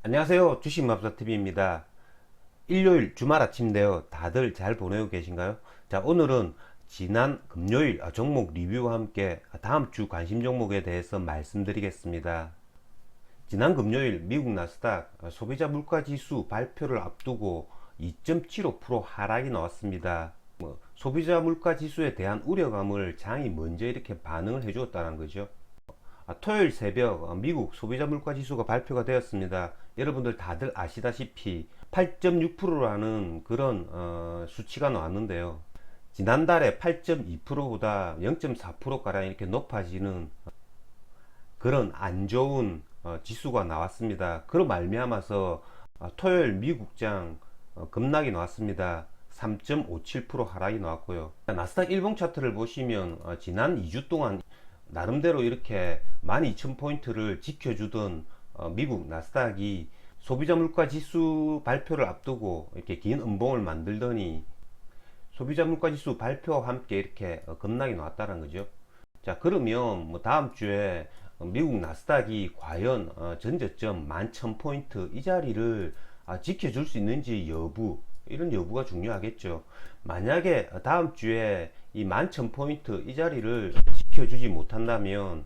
안녕하세요. 주식맘사TV입니다. 일요일 주말 아침인데요. 다들 잘 보내고 계신가요? 자, 오늘은 지난 금요일 종목 리뷰와 함께 다음 주 관심 종목에 대해서 말씀드리겠습니다. 지난 금요일 미국 나스닥 소비자 물가 지수 발표를 앞두고 2.75% 하락이 나왔습니다. 소비자 물가 지수에 대한 우려감을 장이 먼저 이렇게 반응을 해 주었다는 거죠. 토요일 새벽 미국 소비자 물가 지수가 발표가 되었습니다. 여러분들 다들 아시다시피 8.6%라는 그런 수치가 나왔는데요. 지난달에 8.2%보다 0.4%가량 이렇게 높아지는 그런 안 좋은 지수가 나왔습니다. 그로 말미암아서 토요일 미국장 급락이 나왔습니다. 3.57% 하락이 나왔고요. 나스닥 일봉 차트를 보시면 지난 2주 동안 나름대로 이렇게 12,000포인트를 지켜주던 미국 나스닥이 소비자 물가 지수 발표를 앞두고 이렇게 긴 음봉을 만들더니 소비자 물가 지수 발표와 함께 이렇게 급락이 나왔다는 거죠. 자, 그러면 뭐 다음 주에 미국 나스닥이 과연 전저점 11,000포인트 이 자리를 지켜줄 수 있는지 여부, 이런 여부가 중요하겠죠. 만약에 다음 주에 이 11,000포인트 이 자리를 지켜주지 못한다면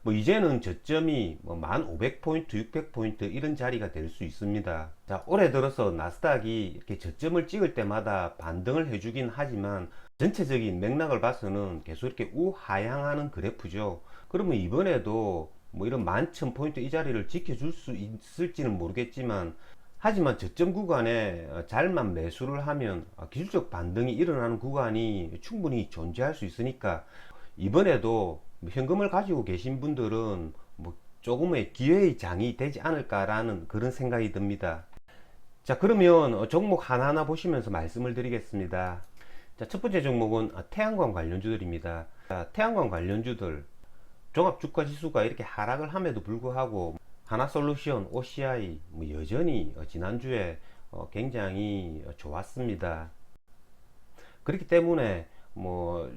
뭐 이제는 저점이 뭐 1,500포인트, 600포인트 이런 자리가 될 수 있습니다. 자, 올해 들어서 나스닥이 이렇게 저점을 찍을 때마다 반등을 해주긴 하지만 전체적인 맥락을 봐서는 계속 이렇게 우하향하는 그래프죠. 그러면 이번에도 뭐 이런 11,000포인트 이 자리를 지켜줄 수 있을지는 모르겠지만, 하지만 저점 구간에 잘만 매수를 하면 기술적 반등이 일어나는 구간이 충분히 존재할 수 있으니까 이번에도 현금을 가지고 계신 분들은 뭐 조금의 기회의 장이 되지 않을까라는 그런 생각이 듭니다. 자, 그러면 종목 하나하나 보시면서 말씀을 드리겠습니다. 자, 첫 번째 종목은 태양광 관련주들입니다. 자, 태양광 관련주들 종합주가지수가 이렇게 하락을 함에도 불구하고 하나솔루션, OCI 뭐 여전히 지난주에 굉장히 좋았습니다. 그렇기 때문에 뭐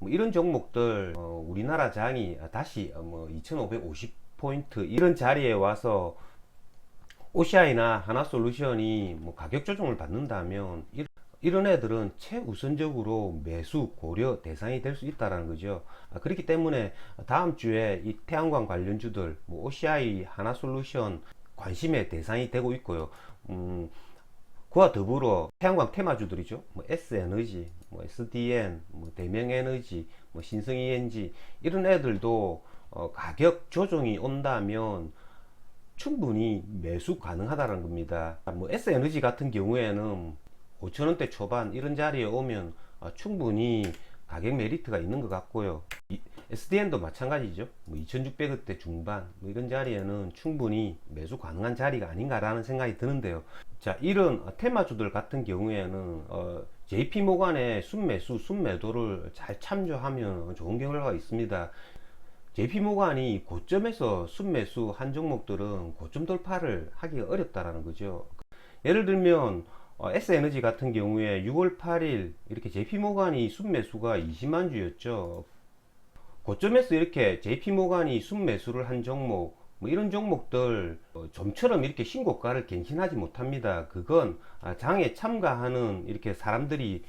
이런 종목들 우리나라 장이 다시 뭐 2550포인트 이런 자리에 와서 OCI나 하나솔루션이 뭐 가격 조정을 받는다면 이런 애들은 최우선적으로 매수 고려 대상이 될 수 있다는 거죠. 그렇기 때문에 다음 주에 이 태양광 관련주들 뭐 OCI, 하나솔루션 관심의 대상이 되고 있고요. 그와 더불어 태양광 테마주들이죠. 뭐 S에너지, 뭐 SDN, 뭐 대명에너지, 뭐 신성ENG 이런 애들도 가격 조정이 온다면 충분히 매수 가능하다는 겁니다. 뭐 S에너지 같은 경우에는 5천원대 초반 이런 자리에 오면 충분히 가격 메리트가 있는 것 같고요. SDN도 마찬가지죠. 뭐 2600원대 중반 뭐 이런 자리에는 충분히 매수 가능한 자리가 아닌가라는 생각이 드는데요. 자, 이런 테마주들 같은 경우에는 JP모간의 순매수, 순매도를 잘 참조하면 좋은 결과가 있습니다. JP모간이 고점에서 순매수 한 종목들은 고점 돌파를 하기가 어렵다라는 거죠. 예를 들면 S에너지 같은 경우에 6월 8일 이렇게 JP모간이 순매수가 20만 주였죠. 고점에서 이렇게 JP모간이 순매수를 한 종목, 뭐 이런 종목들 좀처럼 이렇게 신고가를 갱신하지 못합니다. 그건 장에 참가하는 이렇게 사람들이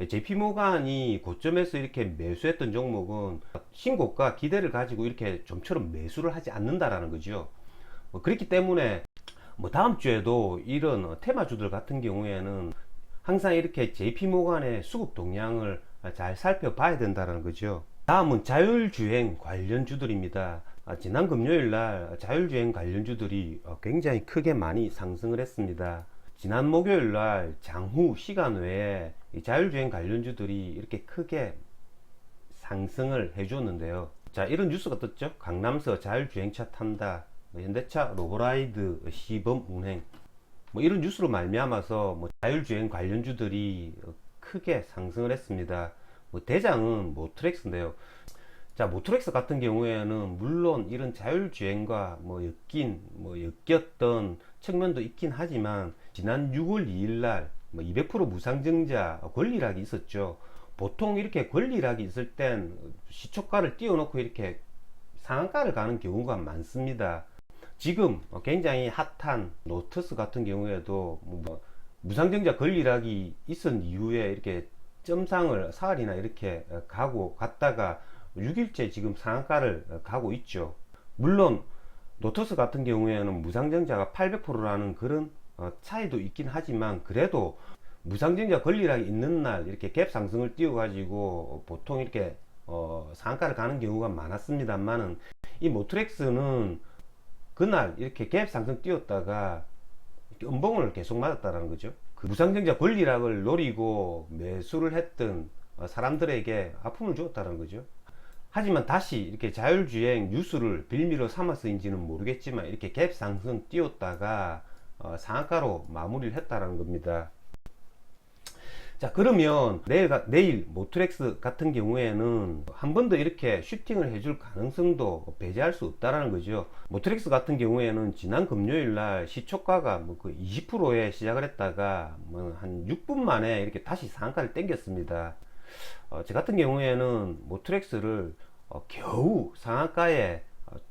JP모간이 고점에서 이렇게 매수했던 종목은 신고가 기대를 가지고 이렇게 좀처럼 매수를 하지 않는다라는 거죠. 그렇기 때문에 뭐 다음 주에도 이런 테마주들 같은 경우에는 항상 이렇게 JP모간의 수급 동향을 잘 살펴봐야 된다는 거죠. 다음은 자율주행 관련주들입니다. 지난 금요일날 자율주행 관련주들이 굉장히 크게 많이 상승을 했습니다. 지난 목요일날 장후 시간 외에 이 자율주행 관련주들이 이렇게 크게 상승을 해줬는데요. 자, 이런 뉴스가 떴죠. 강남서 자율주행차 탄다, 현대차 로보라이드 시범 운행, 뭐 이런 뉴스로 말미암아서 뭐 자율주행 관련주들이 크게 상승을 했습니다. 뭐 대장은 모트렉스인데요. 자, 모트렉스 같은 경우에는 물론 이런 자율주행과 뭐 엮였던 측면도 있긴 하지만 지난 6월 2일 날뭐 200% 무상증자 권리락이 있었죠. 보통 이렇게 권리락이 있을 땐 시초가를 띄워놓고 이렇게 상한가를 가는 경우가 많습니다. 지금 굉장히 핫한 노트스 같은 경우에도 뭐 무상증자 권리락이 있은 이후에 이렇게 점상을 사흘이나 이렇게 가고 갔다가 6일째 지금 상한가를 가고 있죠. 물론 노트스 같은 경우에는 무상증자가 800%라는 그런 차이도 있긴 하지만, 그래도 무상증자 권리락이 있는 날 이렇게 갭 상승을 띄워 가지고 보통 이렇게 상한가를 가는 경우가 많았습니다만은, 이 모트렉스는 그날 이렇게 갭 상승 띄웠다가 음봉을 계속 맞았다는 거죠. 그 무상증자 권리락을 노리고 매수를 했던 사람들에게 아픔을 주었다는 거죠. 하지만 다시 이렇게 자율주행 뉴스를 빌미로 삼아서인지는 모르겠지만 이렇게 갭 상승 띄웠다가 상한가로 마무리를 했다는 겁니다. 자, 그러면 내일 모트렉스 같은 경우에는 한 번 더 이렇게 슈팅을 해줄 가능성도 배제할 수 없다라는 거죠. 모트렉스 같은 경우에는 지난 금요일 날 시초가가 그 20%에 시작을 했다가 한 6분 만에 이렇게 다시 상한가를 당겼습니다. 저 같은 경우에는 모트렉스를 겨우 상한가에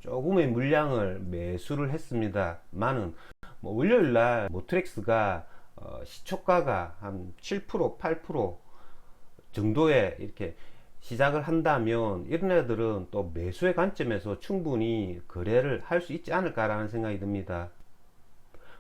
조금의 물량을 매수를 했습니다. 많은 월요일 날 모트렉스가 시초가가 한 7%, 8% 정도에 이렇게 시작을 한다면 이런 애들은 또 매수의 관점에서 충분히 거래를 할 수 있지 않을까라는 생각이 듭니다.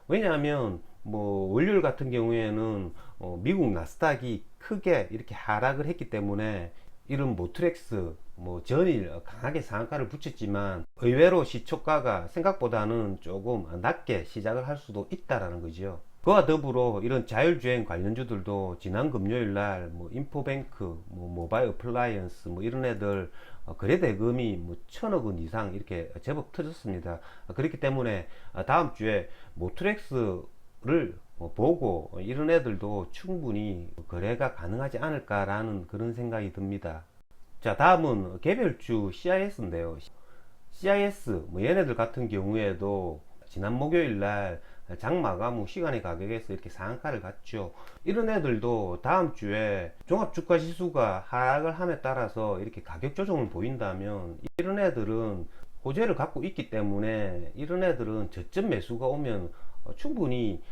왜냐하면 월요일 같은 경우에는 미국 나스닥이 크게 이렇게 하락을 했기 때문에 이런 모트렉스 전일 강하게 상한가를 붙였지만 의외로 시초가가 생각보다는 조금 낮게 시작을 할 수도 있다라는 거죠. 그와 더불어 이런 자율주행 관련주들도 지난 금요일날 인포뱅크, 모바일 어플라이언스 이런 애들 거래 대금이 1,000억 원 이상 이렇게 제법 터졌습니다. 그렇기 때문에 다음 주에 모트렉스를 보고 이런 애들도 충분히 거래가 가능하지 않을까라는 그런 생각이 듭니다. 자, 다음은 개별주 CIS인데요. CIS 얘네들 같은 경우에도 지난 목요일날 장마감 후 시간의 가격에서 이렇게 상한가를 갔죠. 이런 애들도 다음 주에 종합주가지수가 하락을 함에 따라서 이렇게 가격 조정을 보인다면 이런 애들은 호재를 갖고 있기 때문에 이런 애들은 저점 매수가 오면 충분히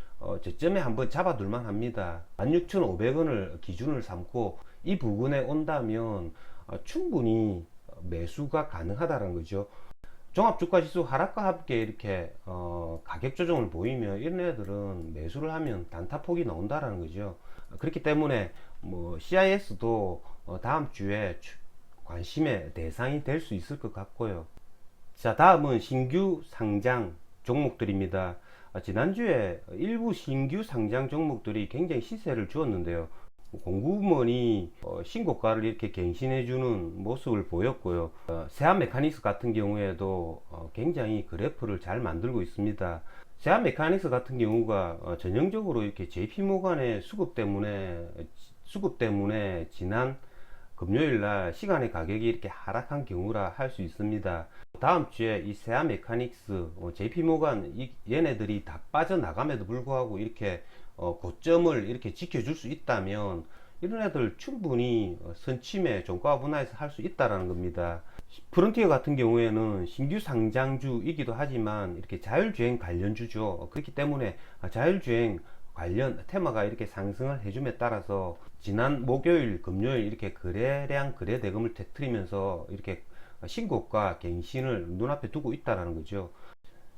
저점에 한번 잡아둘만 합니다. 16,500원을 기준을 삼고 이 부근에 온다면 충분히 매수가 가능하다는 거죠. 종합주가지수 하락과 함께 이렇게 가격 조정을 보이면 이런 애들은 매수를 하면 단타폭이 나온다라는 거죠. 그렇기 때문에 CIS도 다음 주에 관심의 대상이 될 수 있을 것 같고요. 자, 다음은 신규 상장 종목들입니다. 지난주에 일부 신규 상장 종목들이 굉장히 시세를 주었는데요. 공구먼이 신고가를 이렇게 갱신해주는 모습을 보였고요. 세한 메카닉스 같은 경우에도 굉장히 그래프를 잘 만들고 있습니다. 세한 메카닉스 같은 경우가 전형적으로 이렇게 JP모간의 수급 때문에 지난 금요일날 시간의 가격이 이렇게 하락한 경우라 할 수 있습니다. 다음 주에 이 세한 메카닉스, JP모간 얘네들이 다 빠져나감에도 불구하고 이렇게 고점을 이렇게 지켜줄 수 있다면 이런 애들 충분히 선침에 종가 분할에서 할 수 있다라는 겁니다. 프론티어 같은 경우에는 신규 상장주이기도 하지만 이렇게 자율주행 관련주죠. 그렇기 때문에 자율주행 관련 테마가 이렇게 상승을 해줌에 따라서 지난 목요일, 금요일 이렇게 거래량, 거래 대금을 터뜨리면서 이렇게 신고가 갱신을 눈앞에 두고 있다는 거죠.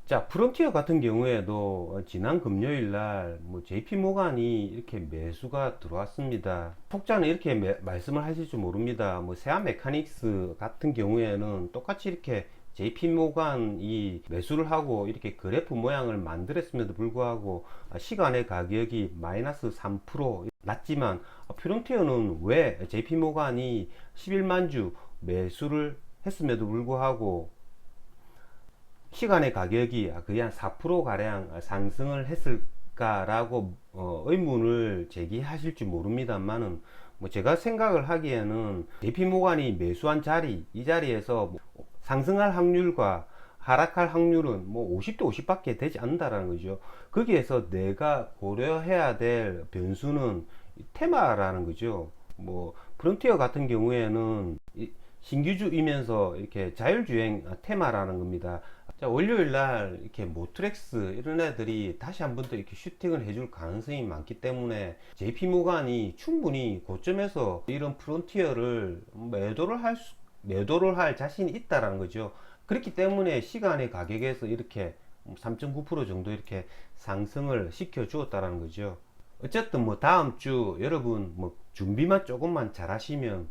자, 프론티어 같은 경우에도 지난 금요일 날 JP모간이 이렇게 매수가 들어왔습니다. 혹자는 이렇게 말씀을 하실 줄 모릅니다. 세한 메카닉스 같은 경우에는 똑같이 이렇게 JP모간이 매수를 하고 이렇게 그래프 모양을 만들었음에도 불구하고 시간의 가격이 마이너스 3% 낮지만 프론티어는 왜 JP모간이 11만 주 매수를 했음에도 불구하고 시간의 가격이 거의 한 4% 가량 상승을 했을까라고 의문을 제기하실 줄 모릅니다만은 제가 생각을 하기에는 JP모간이 매수한 자리, 이 자리에서 상승할 확률과 하락할 확률은 50대 50밖에 되지 않는다라는 거죠. 거기에서 내가 고려해야 될 변수는 테마라는 거죠. 프론티어 같은 경우에는 신규주이면서 이렇게 자율주행 테마라는 겁니다. 자, 월요일 날 이렇게 모트렉스 이런 애들이 다시 한 번 더 이렇게 슈팅을 해줄 가능성이 많기 때문에 JP 모간이 충분히 고점에서 이런 프론티어를 매도를 할 자신이 있다라는 거죠. 그렇기 때문에 시간의 가격에서 이렇게 3.9% 정도 이렇게 상승을 시켜 주었다라는 거죠. 어쨌든 뭐 다음 주 여러분 뭐 준비만 조금만 잘 하시면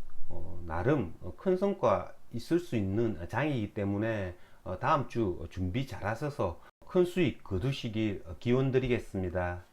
나름 큰 성과 있을 수 있는 장이기 때문에 다음 주 준비 잘 하셔서 큰 수익 거두시길 기원 드리겠습니다.